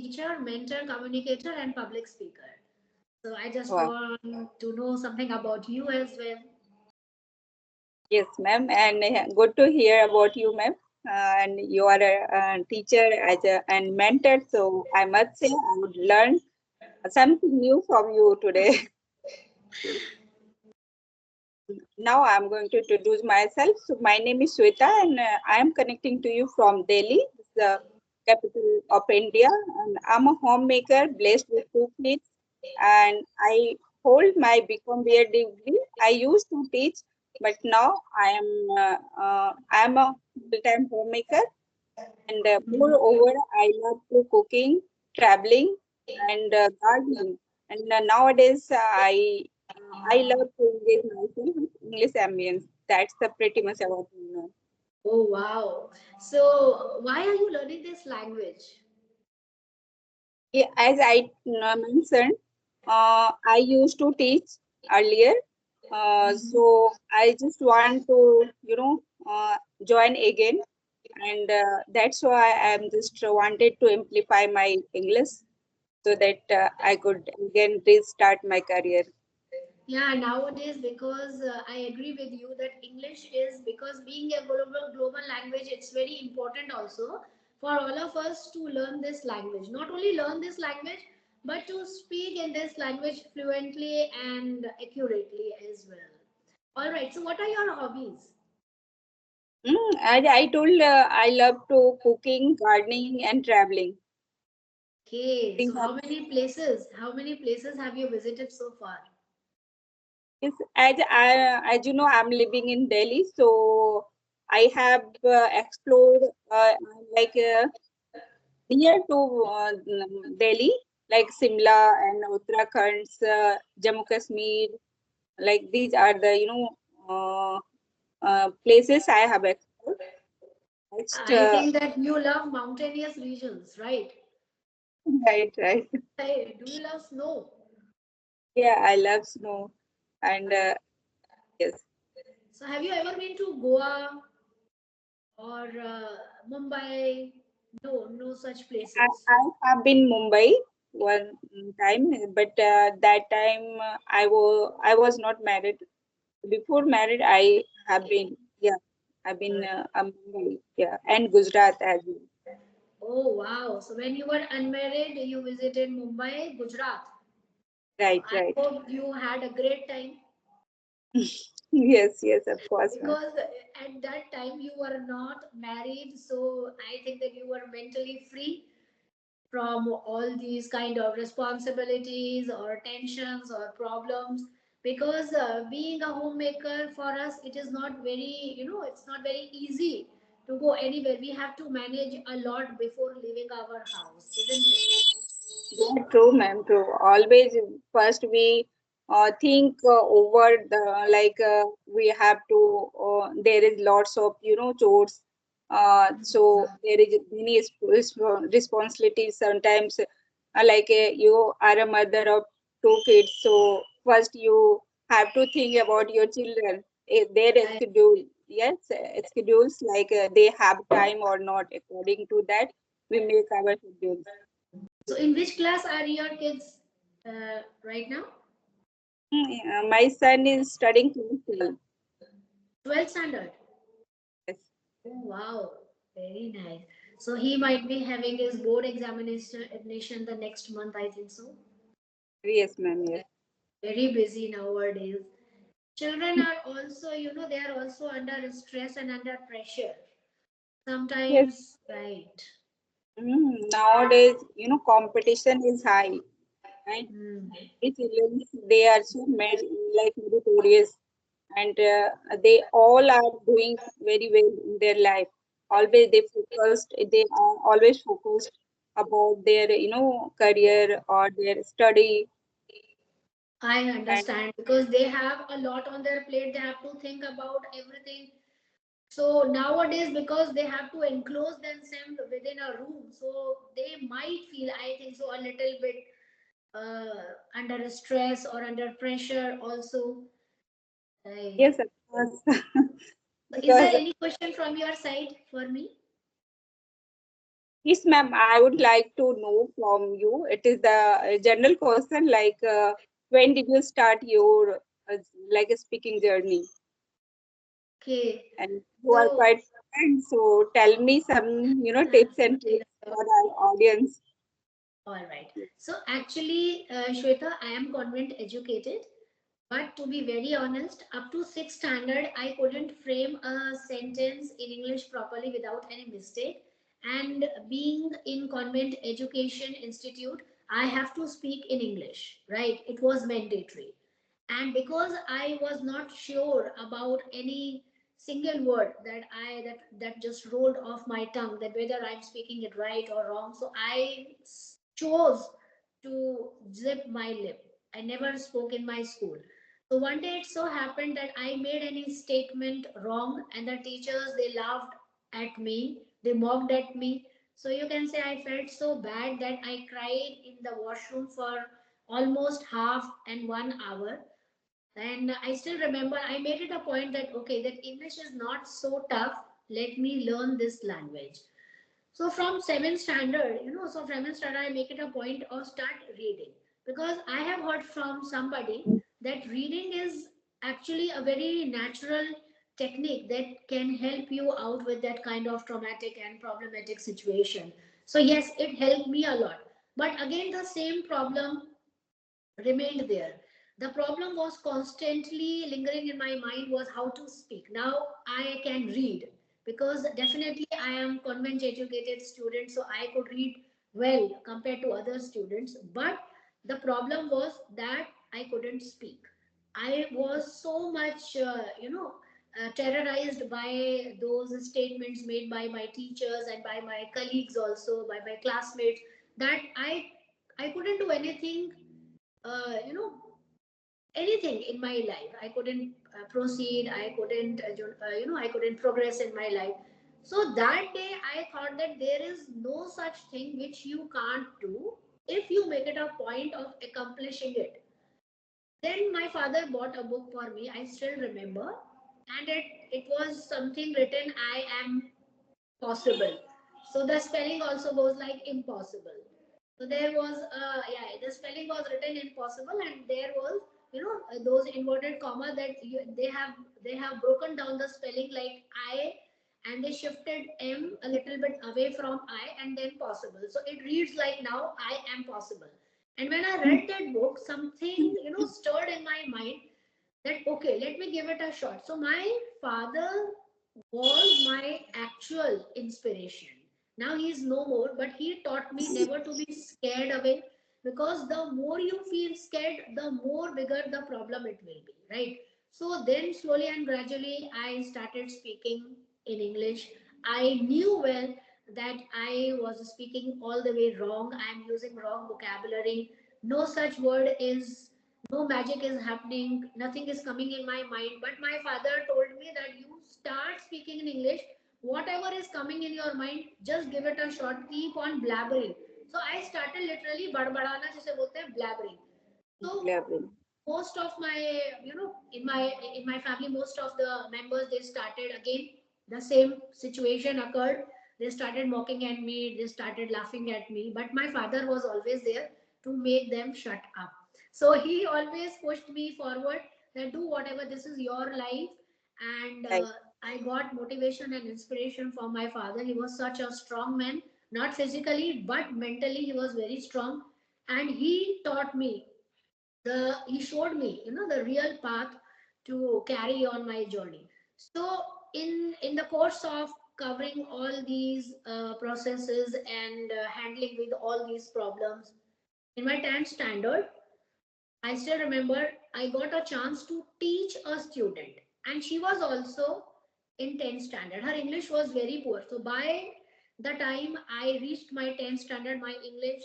teacher, mentor, communicator, and public speaker. So I just Wow. want to know something about you as well. Yes, ma'am, and good to hear about you, ma'am. And you are a teacher as a and mentor, so I must say I would learn something new from you today. Now I'm going to introduce myself. So my name is Sweta, and I am connecting to you from Delhi, the capital of India. And I'm a homemaker, blessed with two kids, and I hold my BCom BEd degree. I used to teach, but now I am a full-time homemaker, and moreover, I love to cooking, traveling, and gardening. And nowadays, I love to engage myself with English ambience. That's the pretty much about me now. Oh wow! So why are you learning this language? Yeah, as I mentioned, I used to teach earlier, so I just want to, join again, and that's why I'm just wanted to amplify my English so that I could again restart my career. Yeah, nowadays because I agree with you that English is because being a global language, it's very important also for all of us to learn this language. Not only learn this language, but to speak in this language fluently and accurately as well. All right. So, what are your hobbies? As I told, I love to cooking, gardening, and traveling. Okay. These So, are how many places? How many places have you visited so far? Yes, as you know, I'm living in Delhi, so I have explored like near to Delhi, like Simla and Uttarakhand, Jammu Kashmir. Like these are the places I have explored. Next, I think that you love mountainous regions, right? right, right. Hey, do you love snow? Yeah, I love snow, and yes, So, have you ever been to Goa or Mumbai? No, no such places. I have been Mumbai one time, but that time I was not married. Before married, I have been, yeah, I've been Mumbai, yeah, and Gujarat as well. Oh wow! So when you were unmarried, you visited Mumbai, Gujarat. So Right, I right. hope you had a great time Yes, yes, of course, ma'am. because at that time you were not married. So I think that you were mentally free from all these kind of responsibilities or tensions or problems because being a homemaker for us it is not very it's not very easy to go anywhere. We have to manage a lot before leaving our house, isn't it? Yeah, true, ma'am, true. Always first we think over the like we have to. There is lots of chores. So there is many responsibilities. Sometimes, you are a mother of two kids, so first you have to think about your children. Their Right. schedule, yes, schedules like they have time or not. According to that, we make our schedules. So in which class are your kids right now? Yeah, my son is studying class 12. 12th standard. Yes, Oh wow, very nice. So he might be having his board examination the next month, I think so. yes, ma'am. Yes, Very busy nowadays. Children are also, they are also under stress and under pressure. yes. Sometimes, right. Nowadays, competition is high, right? Hmm. The children, they are so like meritorious, and they all are doing very well in their life. Always they are always focused about their, career or their study, I and understand because they have a lot on their plate. They have to think about everything. So nowadays, because they have to enclose themselves within a room, so they might feel, I think so, a little bit under stress or under pressure also. Right. yes, of course, So is there because any question from your side for me? Yes, ma'am. I would like to know from you. It is the general question like when did you start your like a speaking journey? Okay. And you are So, quite fluent, so tell me some tips and tricks for our audience. all right. So actually, Shweta, I am convent educated. But to be very honest, up to sixth standard, I couldn't frame a sentence in English properly without any mistake. And being in convent education institute, I have to speak in English, right? It was mandatory. And because I was not sure about any single word that just rolled off my tongue, that whether I'm speaking it right or wrong, so chose to zip my lip. I never spoke in my school. So one day it so happened that I made any statement wrong, and the teachers, they laughed at me, they mocked at me. So you can say I felt so bad that I cried in the washroom for almost half and 1 hour. And I still remember I made it a point that okay, that English is not so tough. Let me learn this language. So from seventh standard, so from seventh standard, I make it a point of start reading, because I have heard from somebody that reading is actually a very natural technique that can help you out with that kind of traumatic and problematic situation. So yes, it helped me a lot. But again, the same problem remained there. The problem was constantly lingering in my mind was how to speak. Now I can read, because definitely I am convent educated student, so I could read well compared to other students. But the problem was that I couldn't speak. I was so much, terrorized by those statements made by my teachers and by my colleagues, also by my classmates, that I couldn't do anything, uh, you know anything in my life. I couldn't proceed, I couldn't I couldn't progress in my life. So that day I thought that there is no such thing which you can't do if you make it a point of accomplishing it. Then my father bought a book for me, I still remember, and it was something written, I am possible. So the spelling also goes like impossible. So there was, yeah, the spelling was written impossible, and there was, those inverted comma that they have broken down the spelling like I, and they shifted M a little bit away from I, and then possible. So it reads like now I am possible. And when I read that book, something stirred in my mind that okay, let me give it a shot. So my father was my actual inspiration. Now he is no more, but he taught me never to be scared away, because the more you feel scared, the more bigger the problem it will be, right? So then slowly and gradually I started speaking in English. I knew well that I was speaking all the way wrong. I am using wrong vocabulary. No such word is, no magic is happening, nothing is coming in my mind. But my father told me that you start speaking in English, whatever is coming in your mind, just give it a shot, keep on blabbering. So I started literally बड़बड़ाना जिसे बोलते हैं, blabbering. So Blabbering. most of my, in my family, most of the members, they started again, the same situation occurred. They started mocking at me, they started laughing at me, but my father was always there to make them shut up. So he always pushed me forward, that do whatever, this is your life. And Right. I got motivation and inspiration from my father. He was such a strong man, not physically but mentally, he was very strong. And he taught me, he showed me, the real path to carry on my journey. So in the course of covering all these processes and handling with all these problems, in my 10th standard, I still remember I got a chance to teach a student, and she was also in 10th standard. Her English was very poor. So by the time I reached my 10th standard, my English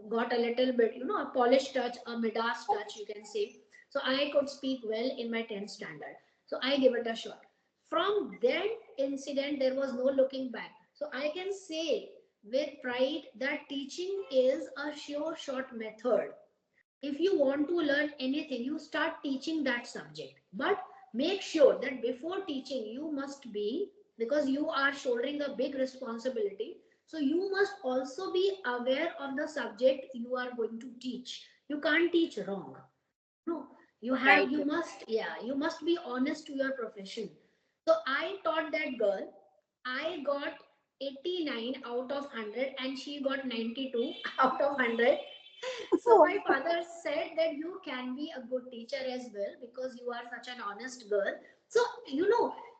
got a little bit, a polished touch, a Midas touch, you can say. So I could speak well in my 10th standard. So I gave it a shot. From that incident, there was no looking back. So I can say with pride that teaching is a sure shot method. If you want to learn anything, you start teaching that subject, but make sure that before teaching you must be, because you are shouldering a big responsibility, So you must also be aware of the subject you are going to teach. You can't teach wrong. No, Right. you must be honest to your profession. So I taught that girl. I got 89 out of 100 and she got 92 out of 100. So my father said that you can be a good teacher as well because you are such an honest girl. So,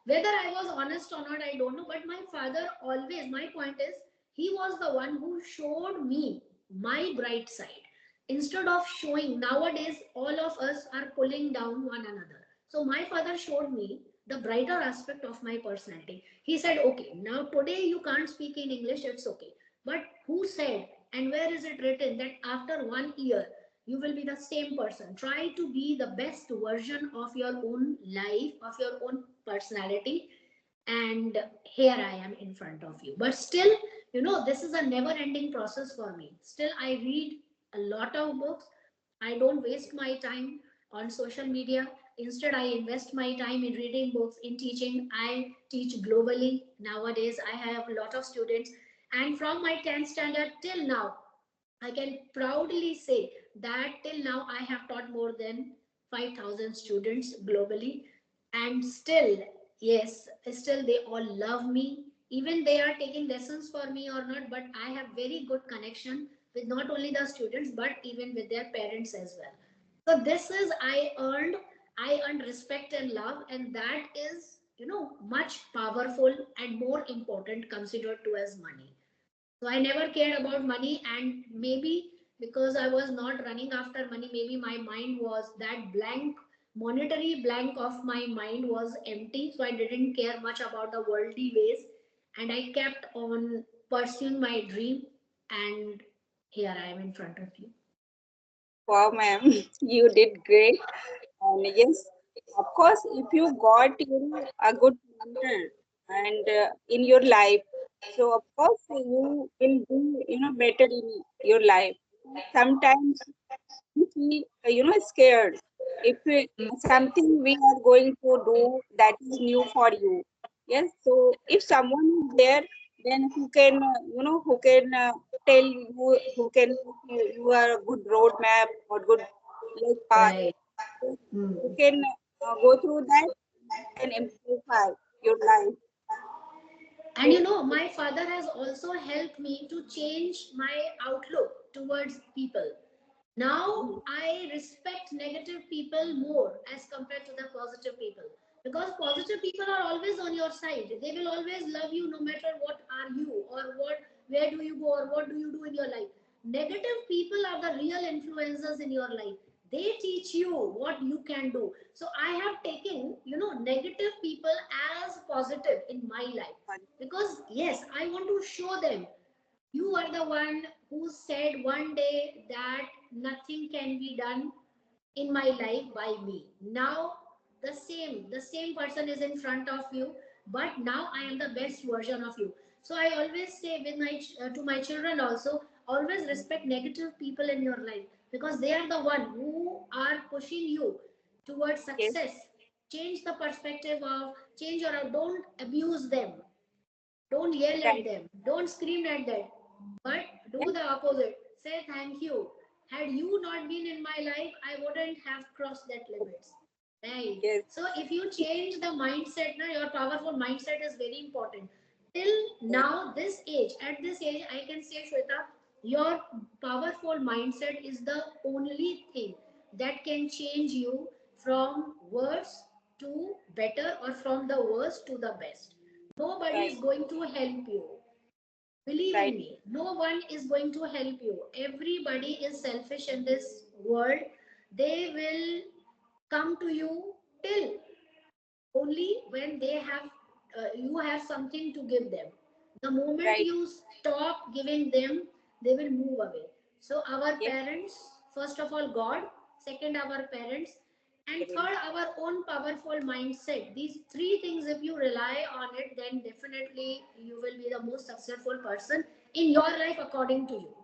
whether I was honest or not, I don't know. But my father always, my point is, he was the one who showed me my bright side. Instead of showing, nowadays, all of us are pulling down one another. So my father showed me the brighter aspect of my personality. He said, okay, now today you can't speak in English, it's okay. But who said and where is it written that after 1 year you will be the same person? Try to be the best version of your own life, of your own personality. And here I am in front of you. But still, this is a never ending process for me. Still, I read a lot of books. I don't waste my time on social media. Instead, I invest my time in reading books, in teaching. I teach globally. Nowadays, I have a lot of students. And from my 10th standard till now, I can proudly say that till now I have taught more than 5,000 students globally. And still, yes, still they all love me. Even they are taking lessons for me or not, but I have very good connection with not only the students, but even with their parents as well. So this is I earned respect and love, and that is, much powerful and more important considered to as money. So I never cared about money, and maybe because I was not running after money, maybe my mind was that blank, monetary blank of my mind was empty. So I didn't care much about the worldly ways, and I kept on pursuing my dream. And here I am in front of you. Wow, ma'am, you did great. And yes, of course, if you got a good partner and in your life, so of course you will do better in your life. Sometimes we feel scared if something we are going to do that is new for you. Yes, so if someone is there, then who can who can tell you, who can give you a good roadmap or good like path, Right. you can go through that and amplify your life. And my father has also helped me to change my outlook towards people. Now I respect negative people more as compared to the positive people. Because positive people are always on your side. They will always love you no matter what are you or where do you go or what do you do in your life. Negative people are the real influencers in your life. They teach you what you can do. So I have taken, negative people as positive in my life. Because yes, I want to show them you are the one who said one day that nothing can be done in my life by me. Now the same person is in front of you, but now I am the best version of you. So I always say with my to my children also, always respect negative people in your life because they are the one who are pushing you towards Yes, success. Change the perspective of change or don't abuse them. Don't yell at right. them. Don't scream at them. But do Yes, the opposite. Say thank you. Had you not been in my life, I wouldn't have crossed that limits. Right. yes, So if you change the mindset, now your powerful mindset is very important. Till yes, now, at this age, I can say, Shweta, your powerful mindset is the only thing that can change you from worse to better or from the worst to the best. Nobody right, is going to help you. Believe in right. me, no one is going to help you. Everybody is selfish in this world. They will come to you till only when they have you have something to give them. The moment Right. you stop giving them, they will move away. So our Yes, parents, first of all God, second our parents, and parents. third our own powerful mindset. These three things, if you rely on it, then definitely you will be the most successful person in your life according to you.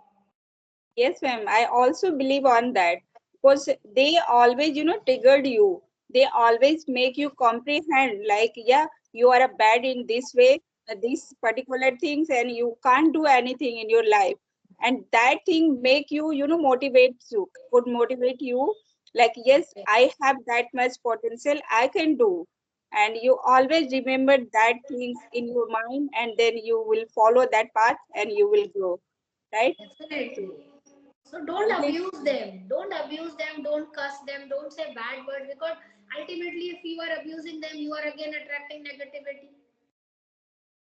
Yes, ma'am. I also believe on that because they always, triggered you. They always make you comprehend, like, yeah, you are a bad in this way. these particular things and you can't do anything in your life, and that thing make you, motivates you, would motivate you, like, yes, I have that much potential, I can do. And you always remember that things in your mind, and then you will follow that path and you will grow, right? So Definitely. So don't always, abuse them. Don't abuse them. Don't cuss them. Don't say bad words, because ultimately, if you are abusing them, you are again attracting negativity.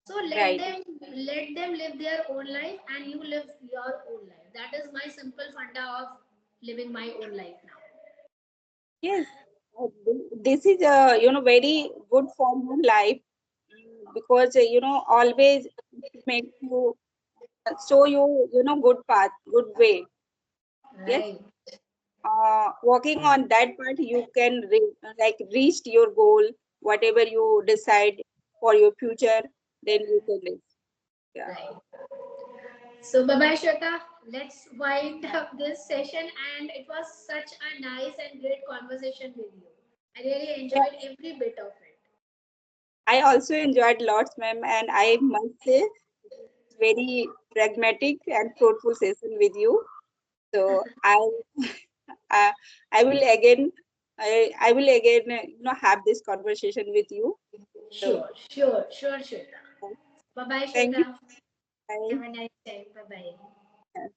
So right. let them live their own life, and you live your own life. That is my simple funda of living my own life now. Yes, this is a, very good form of life, because always make you, show you, good path, good way. Yes, Right. walking on that path, you can like reach your goal, whatever you decide for your future, then you can reach. Yeah. Right. So bye bye Shweta. Let's wind up this session, and it was such a nice and great conversation with you. I really Yeah, enjoyed every bit of it. I also enjoyed lots, ma'am, and I must say it's very pragmatic and fruitful session with you. So uh, I will again, I will again, have this conversation with you. So Sure, Shweta. Bye bye thank you. Shweta. Bye. Have a nice day. Bye bye.